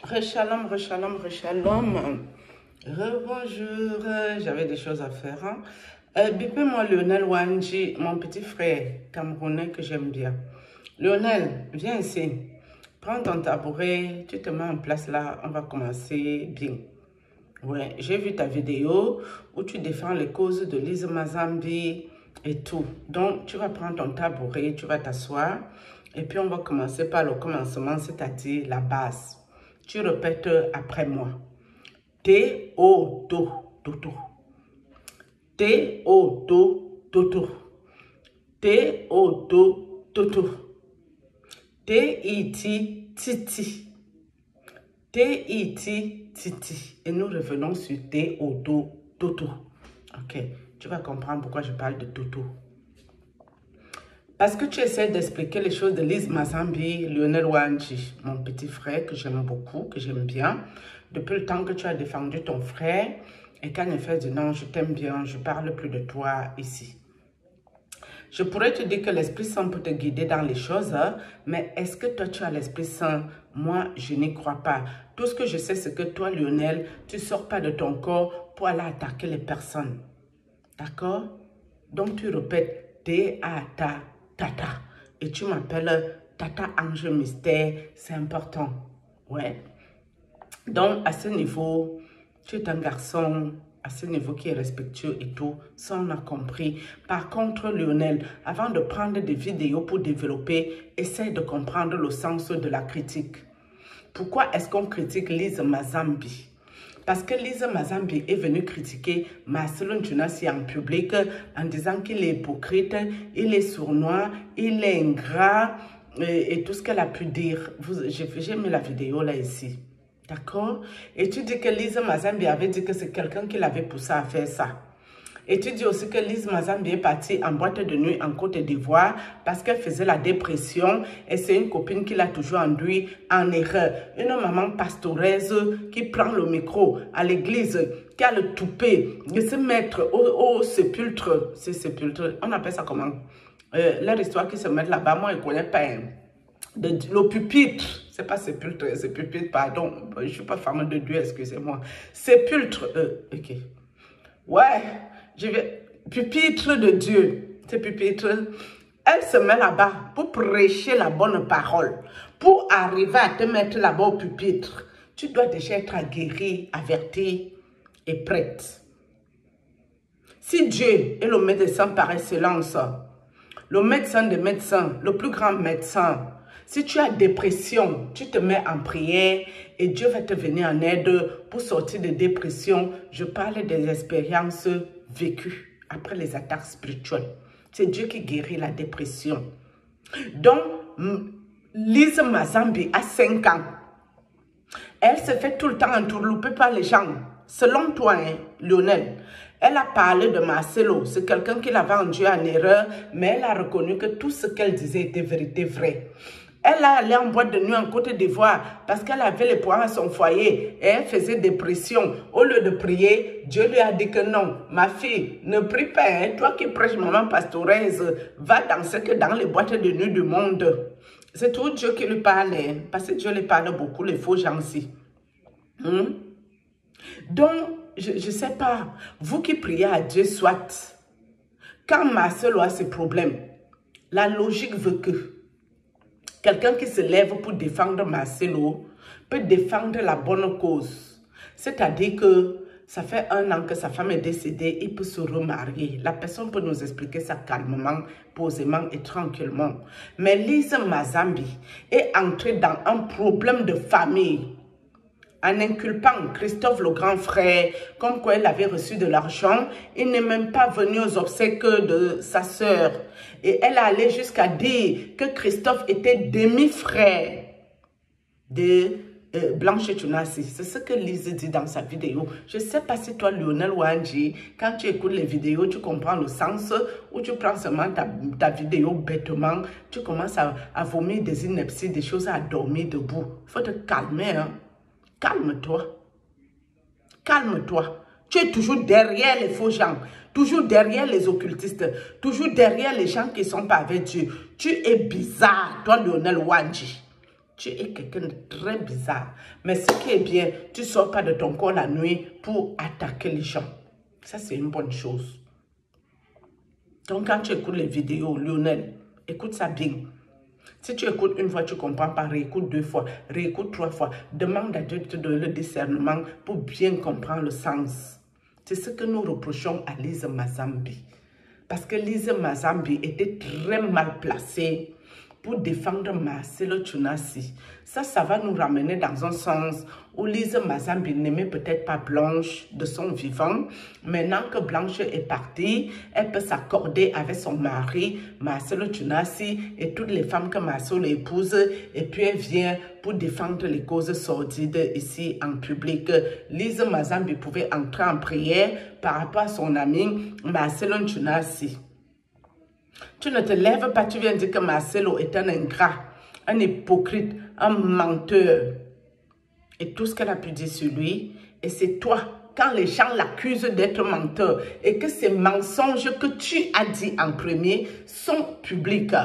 Rechalom, rechalom, rechalom. Rebonjour, j'avais des choses à faire. Bipez-moi Lionel Wanji, mon petit frère camerounais que j'aime bien. Lionel, viens ici. Prends ton tabouret, tu te mets en place là, on va commencer bien. Ouais, j'ai vu ta vidéo où tu défends les causes de Lise Mazambi et tout. Donc, tu vas prendre ton tabouret, tu vas t'asseoir et puis on va commencer par le commencement, c'est-à-dire la base. Tu répètes après moi. T-O-Do, Toto. T-O-Do, Toto. T-O-Do, Toto. T-I-T, Titi. T-I-T, Titi. Et nous revenons sur T-O-Do, Toto. Ok, tu vas comprendre pourquoi je parle de Toto. Parce que tu essaies d'expliquer les choses de Lise Mazambi, Lionel Wanji, mon petit frère que j'aime beaucoup, que j'aime bien. Depuis le temps que tu as défendu ton frère, et quand il fait du non, je t'aime bien, je parle plus de toi ici. Je pourrais te dire que l'Esprit Saint peut te guider dans les choses, mais est-ce que toi tu as l'Esprit Saint? Moi, je n'y crois pas. Tout ce que je sais, c'est que toi, Lionel, tu ne sors pas de ton corps pour aller attaquer les personnes. D'accord? Donc tu répètes T-A-T-A. Tata. Et tu m'appelles Tata Ange Mystère. C'est important. Ouais. Donc, à ce niveau, tu es un garçon, à ce niveau qui est respectueux et tout. Ça, on a compris. Par contre, Lionel, avant de prendre des vidéos pour développer, essaye de comprendre le sens de la critique. Pourquoi est-ce qu'on critique Lise Mazambi? Parce que Lise Mazambi est venue critiquer Marcelo Njunasi en public en disant qu'il est hypocrite, il est sournois, il est ingrat et tout ce qu'elle a pu dire. J'ai mis la vidéo là ici. D'accord? Et tu dis que Lise Mazambi avait dit que c'est quelqu'un qui l'avait poussé à faire ça. Et tu dis aussi que Lise Mazambi est partie en boîte de nuit en Côte d'Ivoire parce qu'elle faisait la dépression et c'est une copine qui l'a toujours induit en erreur. Une maman pastoreuse qui prend le micro à l'église, qui a le toupet de se mettre au sépulcre. C'est sépulcre, on appelle ça comment? Leur histoire qui se met là-bas, moi je ne connais pas. Le pupitre, c'est pas sépulcre, c'est pupitre, pardon. Je ne suis pas femme de Dieu, excusez-moi. Sépulcre, ok. Ouais. Pupitre de Dieu, c'est pupitre. Elle se met là-bas pour prêcher la bonne parole. Pour arriver à te mettre là-bas au pupitre, tu dois déjà être aguerri, averti et prête. Si Dieu est le médecin par excellence, le médecin des médecins, le plus grand médecin, si tu as dépression, tu te mets en prière et Dieu va te venir en aide pour sortir de dépression. Je parle des expériences vécues après les attaques spirituelles. C'est Dieu qui guérit la dépression. Donc, Lise Mazambi a 5 ans. Elle se fait tout le temps entourlouper par les gens. Selon toi, hein, Lionel, elle a parlé de Marcelo. C'est quelqu'un qui l'avait induit en erreur, mais elle a reconnu que tout ce qu'elle disait était vérité vraie. Elle a allé en boîte de nuit en Côte d'Ivoire parce qu'elle avait les poids à son foyer et elle faisait des pressions. Au lieu de prier, Dieu lui a dit que non, ma fille, ne prie pas. Hein. Toi qui prêches maman pastoreuse, va danser que dans les boîtes de nuit du monde. C'est tout Dieu qui lui parle, hein, parce que Dieu lui parle beaucoup, les faux gens aussi. Donc, je ne sais pas, vous qui priez à Dieu, soit, quand Marcelo a ses problèmes, la logique veut que quelqu'un qui se lève pour défendre Marcelo peut défendre la bonne cause. C'est-à-dire que ça fait 1 an que sa femme est décédée, il peut se remarier. La personne peut nous expliquer ça calmement, posément et tranquillement. Mais Lise Mazambi est entrée dans un problème de famille en inculpant Christophe le grand frère, comme quoi elle avait reçu de l'argent. Il n'est même pas venu aux obsèques de sa sœur. Et elle allait jusqu'à dire que Christophe était demi-frère de Blanche Tunasi. C'est ce que Lise dit dans sa vidéo. Je ne sais pas si toi, Lionel Wanji, quand tu écoutes les vidéos, tu comprends le sens ou tu prends seulement ta vidéo bêtement, tu commences à vomir des inepties, des choses à dormir debout. Il faut te calmer, hein. Calme-toi. Calme-toi. Tu es toujours derrière les faux gens. Toujours derrière les occultistes. Toujours derrière les gens qui ne sont pas avec Dieu. Tu es bizarre, toi, Lionel Wanji. Tu es quelqu'un de très bizarre. Mais ce qui est bien, tu ne sors pas de ton corps la nuit pour attaquer les gens. Ça, c'est une bonne chose. Donc, quand tu écoutes les vidéos, Lionel, écoute ça bien. Si tu écoutes une fois, tu ne comprends pas, réécoute 2 fois, réécoute 3 fois. Demande à Dieu de te donner le discernement pour bien comprendre le sens. C'est ce que nous reprochons à Lise Mazambi. Parce que Lise Mazambi était très mal placée pour défendre Marcelo Tunasi. Ça va nous ramener dans un sens où Lise Mazambi n'aimait peut-être pas Blanche de son vivant. Maintenant que Blanche est partie, elle peut s'accorder avec son mari, Marcelo Tunasi, et toutes les femmes que Marcelo épouse, et puis elle vient pour défendre les causes sordides ici en public. Lise Mazambi pouvait entrer en prière par rapport à son ami Marcelo Tunasi. Tu ne te lèves pas, tu viens dire que Marcelo est un ingrat, un hypocrite, un menteur. Et tout ce qu'elle a pu dire sur lui, et c'est toi, quand les gens l'accusent d'être menteur, et que ces mensonges que tu as dit en premier sont publics,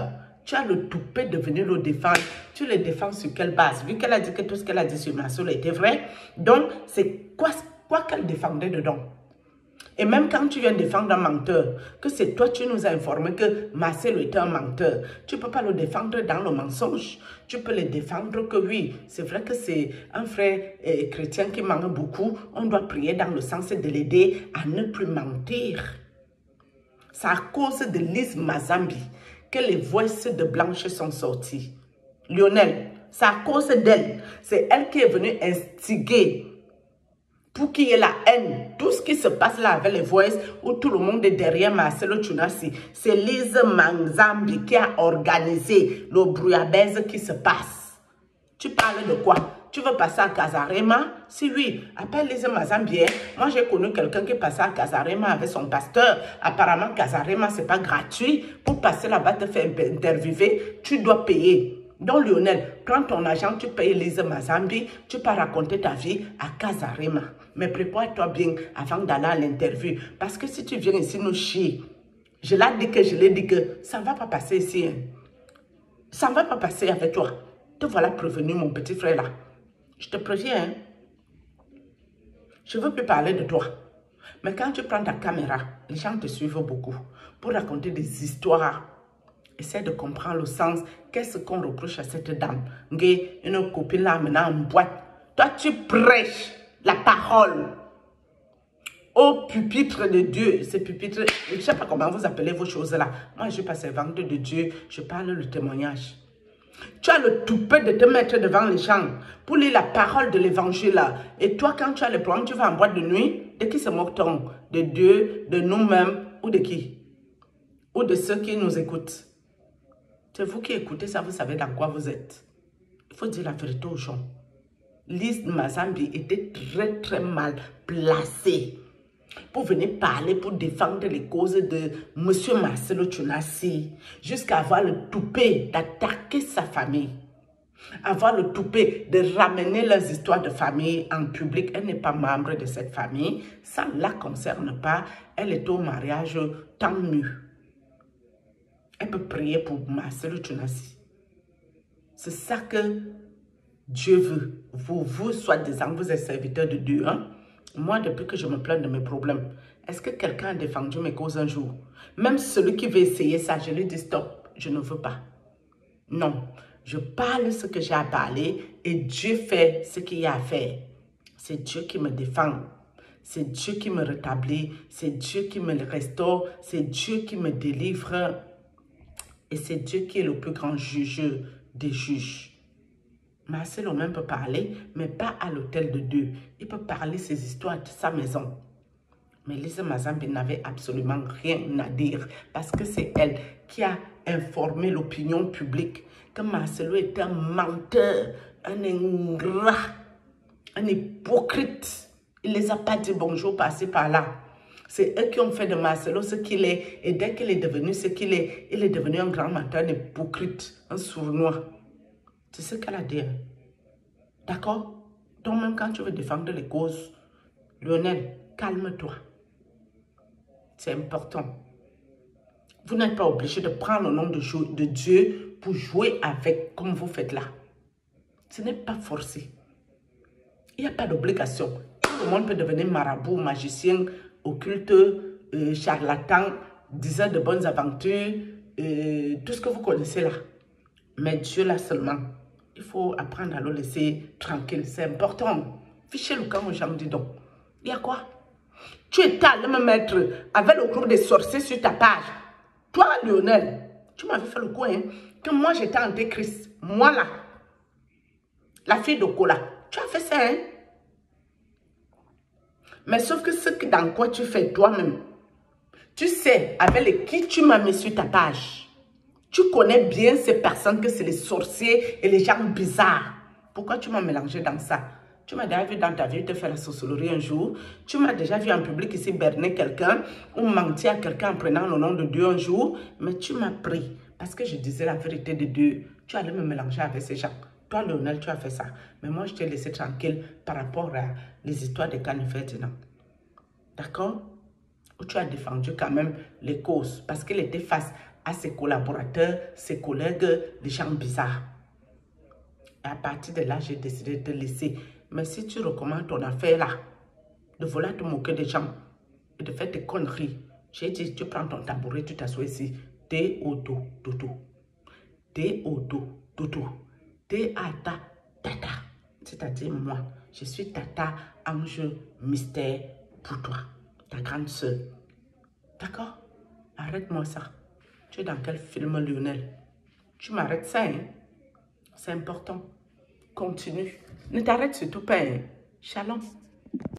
tu as le toupet de venir le défendre. Tu le défends sur quelle base? Vu qu'elle a dit que tout ce qu'elle a dit sur Marcelo était vrai, donc c'est quoi qu'elle défendait dedans? Et même quand tu viens défendre un menteur, que c'est toi, tu nous as informé que Marcelo est un menteur, tu ne peux pas le défendre dans le mensonge. Tu peux le défendre que oui, c'est vrai que c'est un frère chrétien qui ment beaucoup. On doit prier dans le sens de l'aider à ne plus mentir. C'est à cause de Lise Mazambi que les voices de Blanche sont sorties. Lionel, c'est à cause d'elle. C'est elle qui est venue instiguer pour qu'il y ait la haine. Tout ce qui se passe là avec les voices, où tout le monde est derrière Marcelo Tunasi, c'est Lise Mazambi qui a organisé le brouillabaisse qui se passe. Tu parles de quoi? Tu veux passer à Casarema? Si oui, appelle Lise Mazambi. Moi, j'ai connu quelqu'un qui passait à Casarema avec son pasteur. Apparemment, Casarema, ce n'est pas gratuit. Pour passer là-bas, te faire interviewer, tu dois payer. Donc, Lionel, prends ton argent, tu payes Lise Mazambi, tu peux raconter ta vie à Casarema. Mais prépare-toi bien avant d'aller à l'interview. Parce que si tu viens ici nous chier, je l'ai dit que ça ne va pas passer ici. Hein. Ça ne va pas passer avec toi. Te voilà prévenu, mon petit frère là. Je te préviens. Hein. Je ne veux plus parler de toi. Mais quand tu prends ta caméra, les gens te suivent beaucoup pour raconter des histoires. Essaie de comprendre le sens. Qu'est-ce qu'on reproche à cette dame? Une copine là maintenant en boîte. Toi, tu prêches la parole au pupitre de Dieu. Ce pupitre, je ne sais pas comment vous appelez vos choses là. Moi, je ne suis pas servante de Dieu. Je parle le témoignage. Tu as le toupet de te mettre devant les gens pour lire la parole de l'évangile là. Et toi, quand tu as le problème, tu vas en boîte de nuit. De qui se moque-t-on? De Dieu, de nous-mêmes ou de qui? Ou de ceux qui nous écoutent? C'est vous qui écoutez ça, vous savez dans quoi vous êtes. Il faut dire la vérité aux gens. Lise Mazambi était très mal placée pour venir parler, pour défendre les causes de M. Marcelo Tunasi, jusqu'à avoir le toupet d'attaquer sa famille, avoir le toupet de ramener leurs histoires de famille en public. Elle n'est pas membre de cette famille, ça ne la concerne pas, elle est au mariage, tant mieux. Elle peut prier pour Marcelo Tunasi. C'est ça que Dieu veut. Vous soi-disant, vous êtes serviteur de Dieu. Hein? Moi, depuis que je me plains de mes problèmes, est-ce que quelqu'un a défendu mes causes un jour? Même celui qui veut essayer ça, je lui dis stop, je ne veux pas. Non, je parle ce que j'ai à parler et Dieu fait ce qu'il y a à faire. C'est Dieu qui me défend. C'est Dieu qui me rétablit. C'est Dieu qui me restaure. C'est Dieu qui me délivre. Et c'est Dieu qui est le plus grand juge des juges. Marcelo même peut parler, mais pas à l'hôtel de Dieu. Il peut parler ses histoires de sa maison. Mais Lise Mazambi n'avait absolument rien à dire parce que c'est elle qui a informé l'opinion publique que Marcelo est un menteur, un ingrat, un hypocrite. Il ne les a pas dit bonjour par-ci par-là. C'est eux qui ont fait de Marcelo ce qu'il est. Et dès qu'il est devenu ce qu'il est, il est devenu un grand menteur, un hypocrite, un sournois. C'est ce qu'elle a dit. D'accord? Donc même quand tu veux défendre les causes, Lionel, calme-toi. C'est important. Vous n'êtes pas obligé de prendre le nom de Dieu pour jouer avec comme vous faites là. Ce n'est pas forcé. Il n'y a pas d'obligation. Tout le monde peut devenir marabout, magicien, occulte, charlatan, diseur de bonnes aventures, tout ce que vous connaissez là. Mais Dieu là seulement. Il faut apprendre à le laisser tranquille. C'est important. Fichez le camp aux gens, dis donc. Il y a quoi? Tu étais allé me mettre avec le groupe des sorciers sur ta page. Toi, Lionel, tu m'avais fait le coup, hein, que moi j'étais antéchrist. Moi là, la fille de Kola. Tu as fait ça, hein? Mais sauf que ce que dans quoi tu fais toi-même, tu sais avec qui tu m'as mis sur ta page. Tu connais bien ces personnes que c'est les sorciers et les gens bizarres. Pourquoi tu m'as mélangé dans ça? Tu m'as déjà vu dans ta vie te faire la sorcellerie un jour. Tu m'as déjà vu en public ici berner quelqu'un ou mentir à quelqu'un en prenant le nom de Dieu un jour. Mais tu m'as pris parce que je disais la vérité de Dieu. Tu allais me mélanger avec ces gens. Toi, Lionel, tu as fait ça. Mais moi, je t'ai laissé tranquille par rapport à les histoires de Kanye Ferdinand. D'accord? Où tu as défendu quand même les causes parce qu'il était face à ses collaborateurs, ses collègues, les gens bizarres. Et à partir de là, j'ai décidé de te laisser. Mais si tu recommences ton affaire là, de vouloir te moquer des gens et de faire tes conneries, j'ai dit, tu prends ton tabouret, tu t'assois ici. T'es au dos, dodo. T'es au dos, dodo. T'es à ta tata. C'est-à-dire moi, je suis tata, ange, mystère pour toi, ta grande soeur. D'accord? Arrête-moi ça. Tu es dans quel film, Lionel? Tu m'arrêtes ça, hein? C'est important. Continue. Ne t'arrête surtout pas, hein? Shalom.